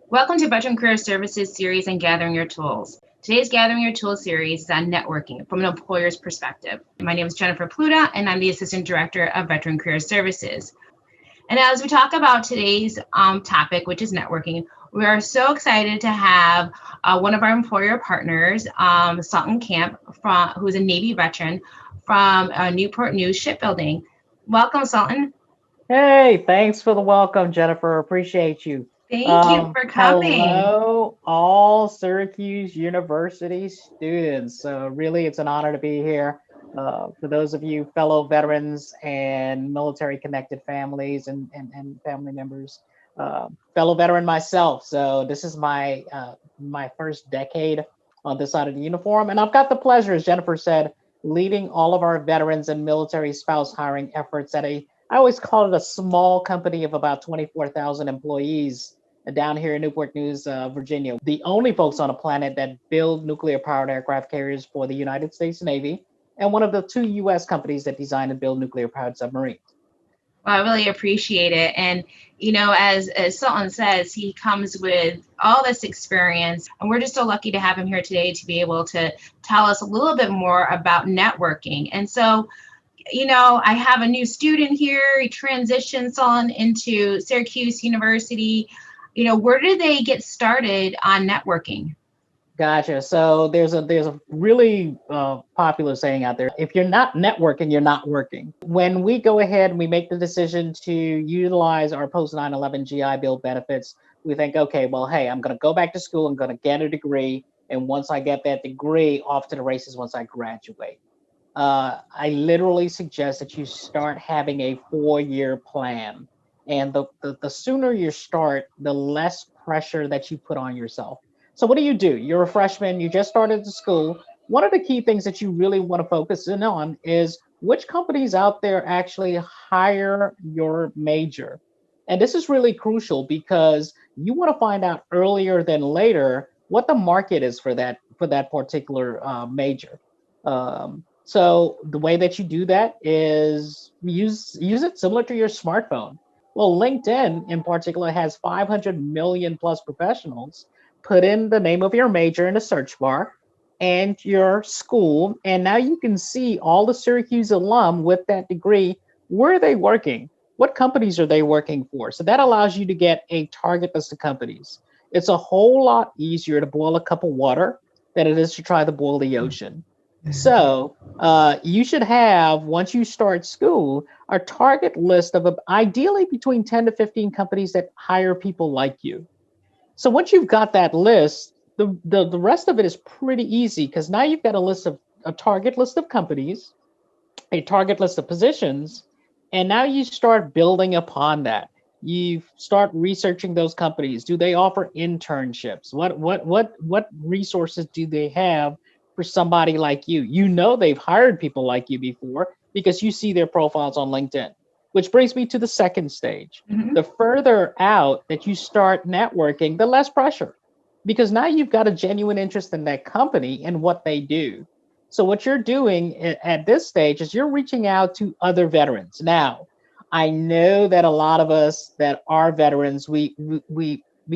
Welcome to Veteran Career Services series on Gathering Your Tools. Today's Gathering Your Tools series is on networking from an employer's perspective. My name is Jennifer Pluta, and I'm the Assistant Director of Veteran Career Services. And as we talk about today's topic, which is networking, we are so excited to have one of our employer partners, Sultan Camp, who's a Navy veteran from Newport News Shipbuilding. Welcome, Sultan. Hey, thanks for the welcome, Jennifer. Appreciate you. Thank you for coming. Hello, all Syracuse University students. So really, it's an honor to be here. For those of you fellow veterans and military-connected families and family members, fellow veteran myself. So this is my first decade on this side of the uniform, and I've got the pleasure, as Jennifer said, leading all of our veterans and military spouse hiring efforts at I always call it a small company of about 24,000 employees down here in Newport News, Virginia. The only folks on the planet that build nuclear powered aircraft carriers for the United States Navy, and one of the two US companies that design and build nuclear powered submarines. Well, I really appreciate it. And, as Sultan says, he comes with all this experience. And we're just so lucky to have him here today to be able to tell us a little bit more about networking. And so, I have a new student here. He transitions on into Syracuse University. Where did they get started on networking? Gotcha. So there's a really popular saying out there: if you're not networking, you're not working. When we go ahead and we make the decision to utilize our post 9/11 GI Bill benefits, we think, okay, well, hey, I'm going to go back to school. I'm going to get a degree, and once I get that degree, off to the races. Once I graduate, I literally suggest that you start having a 4-year plan. And the sooner you start, the less pressure that you put on yourself. So what do? You're a freshman, you just started the school. One of the key things that you really want to focus in on is which companies out there actually hire your major. And this is really crucial because you want to find out earlier than later what the market is for that particular major. So the way that you do that is use it similar to your smartphone. Well, LinkedIn in particular has 500 million plus professionals. Put in the name of your major in the search bar and your school, and now you can see all the Syracuse alum with that degree. Where are they working? What companies are they working for? So that allows you to get a target list of companies. It's a whole lot easier to boil a cup of water than it is to try to boil the ocean. So you should have, once you start school, a target list of ideally between 10 to 15 companies that hire people like you. So once you've got that list, the rest of it is pretty easy because now you've got a target list of companies, a target list of positions, and now you start building upon that. You start researching those companies. Do they offer internships? What resources do they have for somebody like you? You know they've hired people like you before because you see their profiles on LinkedIn. Which brings me to the second stage. Mm-hmm. The further out that you start networking, the less pressure, because now you've got a genuine interest in that company and what they do. So what you're doing at this stage is you're reaching out to other veterans. Now, I know that a lot of us that are veterans, we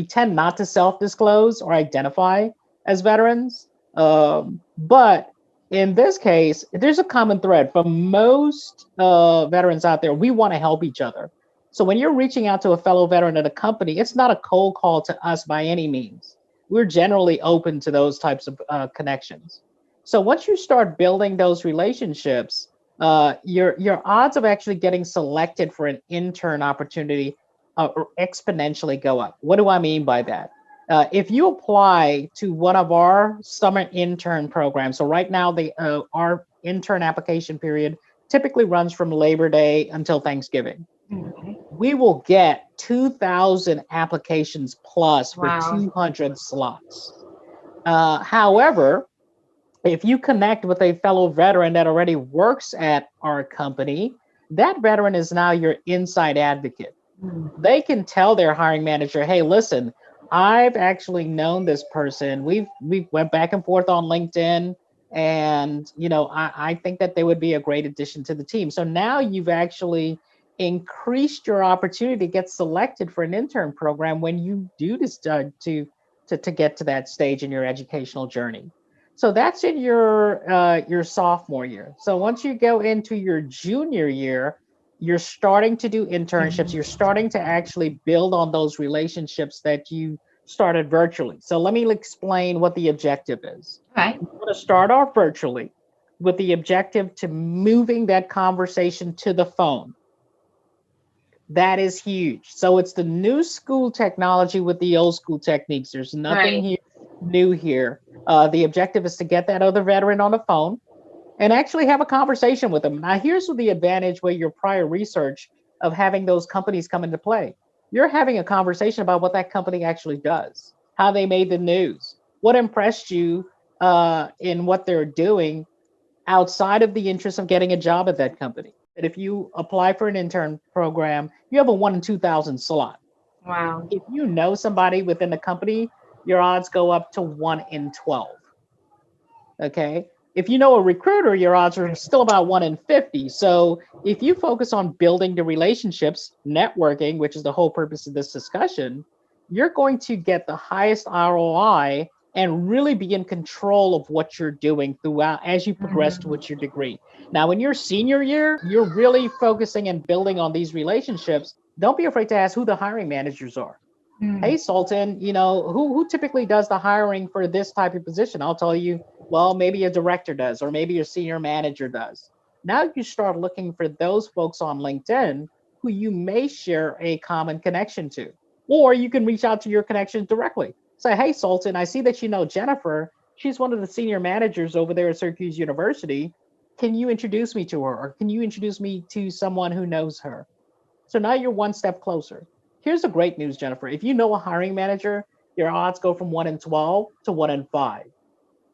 tend not to self-disclose or identify as veterans, but in this case, there's a common thread for most veterans out there. We want to help each other. So when you're reaching out to a fellow veteran at a company, it's not a cold call to us by any means. We're generally open to those types of connections. So once you start building those relationships, your odds of actually getting selected for an intern opportunity exponentially go up. What do I mean by that? If you apply to one of our summer intern programs, so right now our intern application period typically runs from Labor Day until Thanksgiving. Okay. We will get 2,000 applications plus for Wow. 200 slots. However, if you connect with a fellow veteran that already works at our company, that veteran is now your inside advocate. They can tell their hiring manager, hey, listen, I've actually known this person. We've went back and forth on LinkedIn, and I think that they would be a great addition to the team. So now you've actually increased your opportunity to get selected for an intern program when you do decide to get to that stage in your educational journey. So that's in your sophomore year. So once you go into your junior year, you're starting to do internships. You're starting to actually build on those relationships that you started virtually. So let me explain what the objective is. Right. We're going to start off virtually with the objective to moving that conversation to the phone. That is huge. So it's the new school technology with the old school techniques. There's nothing new here. The objective is to get that other veteran on the phone and actually have a conversation with them. Now, here's the advantage where your prior research of having those companies come into play. You're having a conversation about what that company actually does, how they made the news, what impressed you in what they're doing outside of the interest of getting a job at that company. And if you apply for an intern program, you have a 1 in 2,000 slot. Wow. If you know somebody within the company, your odds go up to 1 in 12. Okay. If you know a recruiter, your odds are still about 1 in 50. So if you focus on building the relationships, networking, which is the whole purpose of this discussion, you're going to get the highest ROI and really be in control of what you're doing throughout as you progress towards your degree. Now, in your senior year, you're really focusing and building on these relationships. Don't be afraid to ask who the hiring managers are. Hey, Sultan, who typically does the hiring for this type of position? I'll tell you, well, maybe a director does, or maybe your senior manager does. Now you start looking for those folks on LinkedIn who you may share a common connection to, or you can reach out to your connections directly. Say, hey, Sultan, I see that you know Jennifer. She's one of the senior managers over there at Syracuse University. Can you introduce me to her, or can you introduce me to someone who knows her? So now you're one step closer. Here's the great news, Jennifer. If you know a hiring manager, your odds go from 1 in 12 to 1 in 5.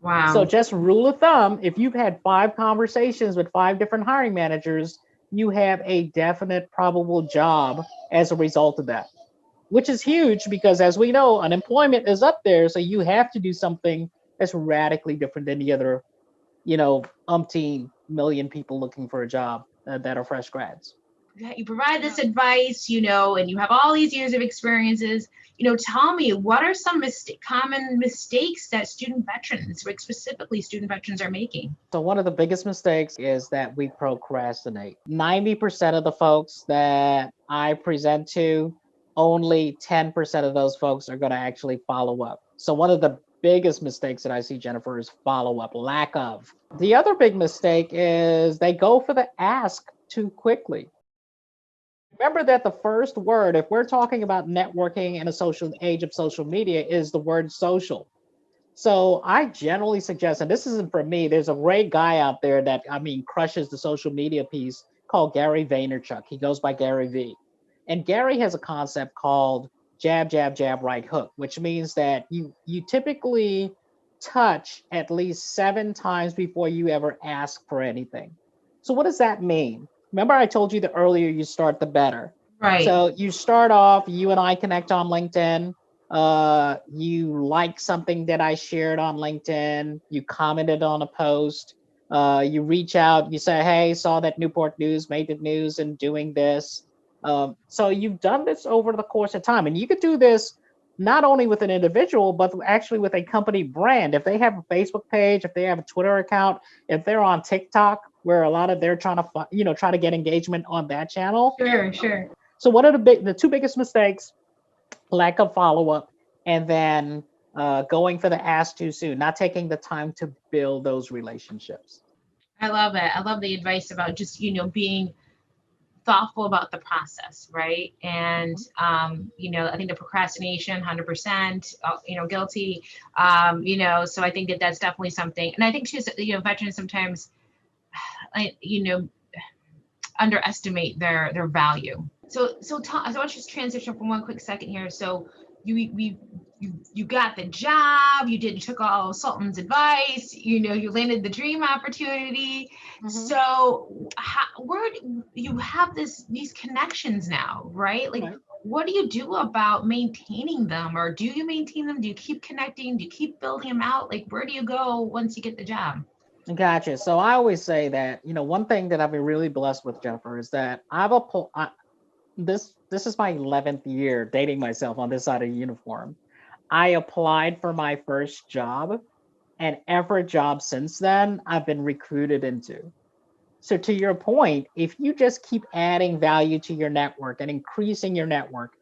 Wow. So just rule of thumb, if you've had 5 conversations with 5 different hiring managers, you have a definite probable job as a result of that, which is huge because as we know, unemployment is up there. So you have to do something that's radically different than the other, umpteen million people looking for a job that are fresh grads. You provide this advice, and you have all these years of experiences. Tell me, what are some common mistakes that student veterans, like specifically student veterans, are making? So one of the biggest mistakes is that we procrastinate. 90% of the folks that I present to, only 10% of those folks are going to actually follow up. So one of the biggest mistakes that I see, Jennifer, is follow up, lack of. The other big mistake is they go for the ask too quickly. Remember that the first word, if we're talking about networking in a social age of social media, is the word social. So I generally suggest, and this isn't for me, there's a great guy out there that, crushes the social media piece called Gary Vaynerchuk. He goes by Gary V. And Gary has a concept called jab, jab, jab, right hook, which means that you typically touch at least 7 times before you ever ask for anything. So what does that mean? Remember, I told you the earlier you start, the better. Right. So you start off, you and I connect on LinkedIn. You like something that I shared on LinkedIn. You commented on a post. You reach out. You say, hey, saw that Newport News made the news and doing this. So you've done this over the course of time. And you could do this not only with an individual, but actually with a company brand. If they have a Facebook page, if they have a Twitter account, if they're on TikTok, where a lot of they're trying to try to get engagement on that channel. Sure. So one of the 2 biggest mistakes, lack of follow-up, and then going for the ask too soon, not taking the time to build those relationships. I love it. I love the advice about just, being thoughtful about the process, right? And, I think the procrastination, 100%, guilty, so I think that that's definitely something. And I think too, veterans sometimes, underestimate their value. So I want you to transition for one quick second here. So you got the job, you took all Sultan's advice, you landed the dream opportunity. So where you have these connections now, right? Like, what do you do about maintaining them, or do you maintain them? Do you keep connecting? Do you keep building them out? Like, where do you go once you get the job? Gotcha. So I always say that, one thing that I've been really blessed with, Jennifer, is that this is my 11th year dating myself on this side of the uniform. I applied for my first job, and every job since then I've been recruited into. So to your point, if you just keep adding value to your network and increasing your network,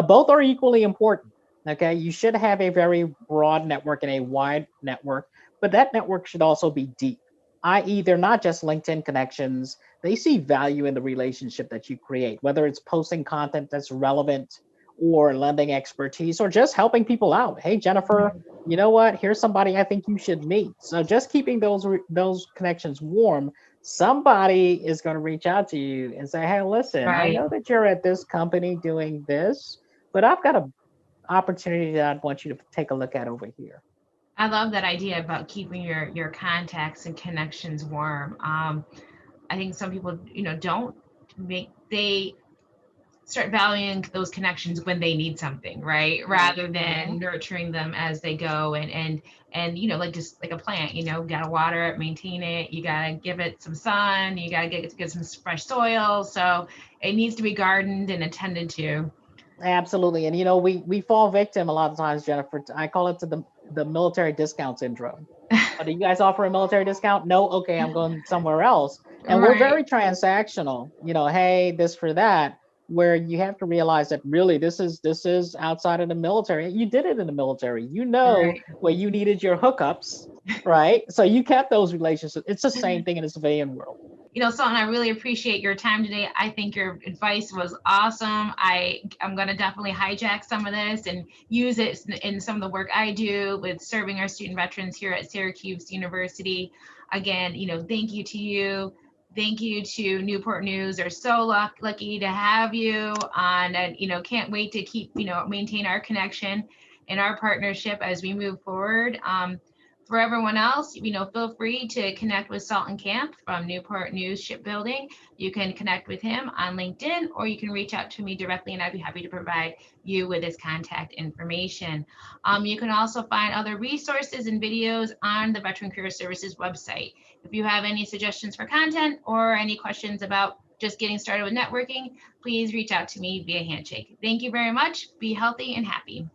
both are equally important. Okay, you should have a very broad network and a wide network, but that network should also be deep, i.e., they're not just LinkedIn connections. They see value in the relationship that you create, whether it's posting content that's relevant or lending expertise or just helping people out. Hey, Jennifer, you know what? Here's somebody I think you should meet. So just keeping those connections warm, somebody is going to reach out to you and say, hey, listen, I Right. know that you're at this company doing this, but I've got an opportunity that I want you to take a look at over here. I love that idea about keeping your contacts and connections warm. I think some people, don't they start valuing those connections when they need something, right? Rather than nurturing them as they go and like just like a plant, gotta water it, maintain it, you gotta give it some sun, you gotta get some fresh soil. So it needs to be gardened and attended to. Absolutely. And we fall victim a lot of times, Jennifer. I call it the military discount syndrome. Oh, do you guys offer a military discount? No, okay, I'm going somewhere else. And we're Right. very transactional. Hey, this for that, where you have to realize that really this is outside of the military. You did it in the military. Right. Where you needed your hookups, right? So you kept those relationships. It's the same thing in the civilian world. Sultan, I really appreciate your time today. I think your advice was awesome. I'm going to definitely hijack some of this and use it in some of the work I do with serving our student veterans here at Syracuse University. Again, thank you to you. Thank you to Newport News. They're so lucky to have you on, and can't wait to keep maintain our connection and our partnership as we move forward. For everyone else, feel free to connect with Sultan Camp from Newport News Shipbuilding. You can connect with him on LinkedIn, or you can reach out to me directly, and I'd be happy to provide you with his contact information. You can also find other resources and videos on the Veteran Career Services website. If you have any suggestions for content or any questions about just getting started with networking, please reach out to me via handshake. Thank you very much. Be healthy and happy.